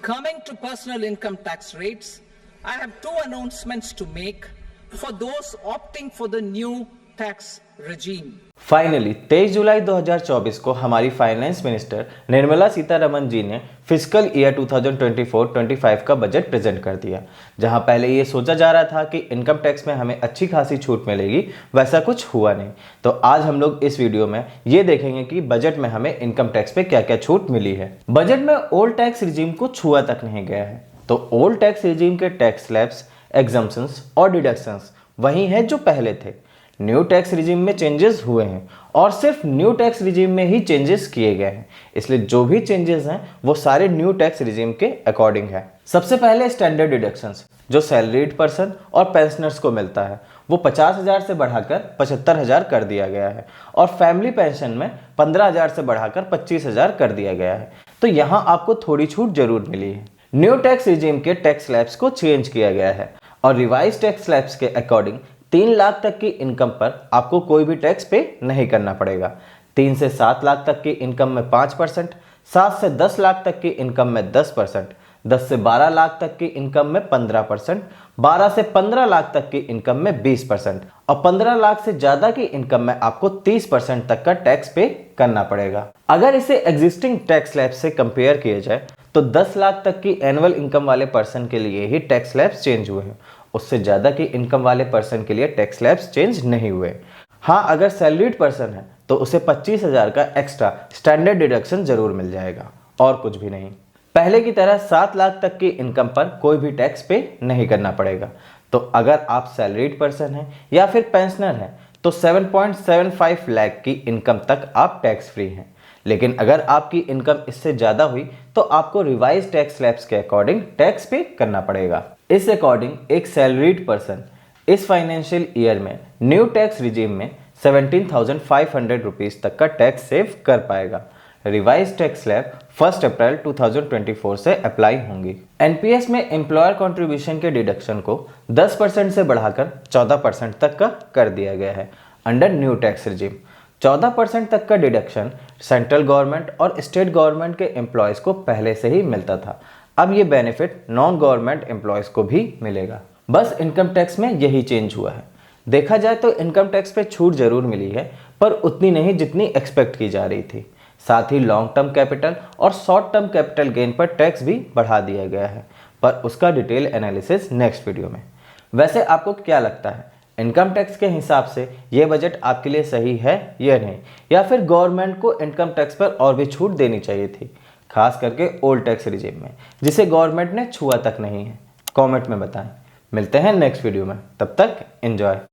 Coming to personal income tax rates, I have two announcements to make for those opting for the new tax regime. Finally 23 जुलाई 2024 को हमारी finance minister Nirmala Sitharaman ji ने fiscal year 2024-25 का budget present कर दिया, जहां पहले ये सोचा जा रहा था कि इनकम टैक्स में हमें अच्छी खासी छूट मिलेगी, वैसा कुछ हुआ नहीं। तो आज हम लोग इस वीडियो में ये देखेंगे कि बजट में हमें इनकम टैक्स पे क्या क्या छूट मिली है। बजट में ओल्ड टैक्स रिजीम को छुआ तक नहीं गया है, तो ओल्ड टैक्स रिजीम के टैक्स स्लैब्स, एग्जम्पशंस और डिडक्शंस वही हैं जो पहले थे। न्यू टैक्स रिजीम में चेंजेस हुए हैं और सिर्फ न्यू टैक्स रिजीम में ही चेंजेस किए गए हैं, इसलिए जो भी चेंजेस हैं वो सारे न्यू टैक्स रिजीम के अकॉर्डिंग है। सबसे पहले स्टैंडर्ड डिडक्शंस जो सैलरीड पर्सन और पेंशनर्स को मिलता है वो 50,000 से बढ़ाकर 75,000 कर दिया गया है और फैमिली पेंशन में 15,000 से बढ़ाकर 25,000 कर दिया गया है। तो यहाँ आपको थोड़ी छूट जरूर मिली है। न्यू टैक्स रिजीम के टैक्स स्लैब्स को चेंज किया गया है और रिवाइज टैक्स स्लैब्स के अकॉर्डिंग 3 लाख तक की इनकम पर आपको कोई भी टैक्स पे नहीं करना पड़ेगा। 3 से 7 लाख तक की इनकम में 5%, 7 से 10 लाख तक की इनकम में 10%, 10 से 12 लाख तक की इनकम में 15%, 12 से 15 लाख तक की इनकम में 20% और 15 लाख से ज्यादा की इनकम में आपको 30% तक का टैक्स पे करना पड़ेगा। अगर इसे एग्जिस्टिंग टैक्स स्लैब से कंपेयर किया जाए तो 10 लाख तक की एनुअल इनकम वाले पर्सन के लिए ही टैक्स स्लैब्स चेंज हुए हैं, उससे ज़्यादा की इनकम वाले पर्सन के लिए टैक्स स्लैब्स चेंज नहीं हुए। हाँ, अगर सैलरीड पर्सन है तो उसे 25,000 का एक्स्ट्रा स्टैंडर्ड डिडक्शन जरूर मिल जाएगा और कुछ भी नहीं। पहले की तरह 7 लाख तक की इनकम पर कोई भी टैक्स पे नहीं करना पड़ेगा। तो अगर आप सैलरीड पर्सन हैं या फिर पेंशनर हैं तो 7.75 लाख की इनकम तक आप टैक्स फ्री हैं। लेकिन अगर आपकी इनकम इससे ज़्यादा हुई तो आपको रिवाइज टैक्स स्लैब्स के अकॉर्डिंग टैक्स पे करना पड़ेगा। इस अकॉर्डिंग एक सैलरीड पर्सन इस फाइनेंशियल ईयर में न्यू टैक्स रिजीम में 17,500 रुपीज़ तक का टैक्स सेव कर पाएगा। रिवाइज टैक्स स्लैब 1 अप्रैल 2024 से अप्लाई होंगी। एनपीएस में एम्प्लॉयर कंट्रीब्यूशन के डिडक्शन को 10% से बढ़ाकर 14% तक का कर दिया गया है अंडर न्यू टैक्स रिजीम। 14% तक का डिडक्शन सेंट्रल गवर्नमेंट और स्टेट गवर्नमेंट के एम्प्लॉयज़ को पहले से ही मिलता था। अब ये बेनिफिट नॉन गवर्नमेंट एम्प्लॉयज़ को भी मिलेगा। बस इनकम टैक्स में यही चेंज हुआ है। देखा जाए तो इनकम टैक्स पे छूट जरूर मिली है, पर उतनी नहीं जितनी एक्सपेक्ट की जा रही थी। साथ ही लॉन्ग टर्म कैपिटल और शॉर्ट टर्म कैपिटल गेन पर टैक्स भी बढ़ा दिया गया है, पर उसका डिटेल एनालिसिस नेक्स्ट वीडियो में। वैसे आपको क्या लगता है, इनकम टैक्स के हिसाब से ये बजट आपके लिए सही है या नहीं, या फिर गवर्नमेंट को इनकम टैक्स पर और भी छूट देनी चाहिए थी, खास करके ओल्ड टैक्स रिजीम में जिसे गवर्नमेंट ने छुआ तक नहीं है? कमेंट में बताएं। मिलते हैं नेक्स्ट वीडियो में, तब तक एंजॉय।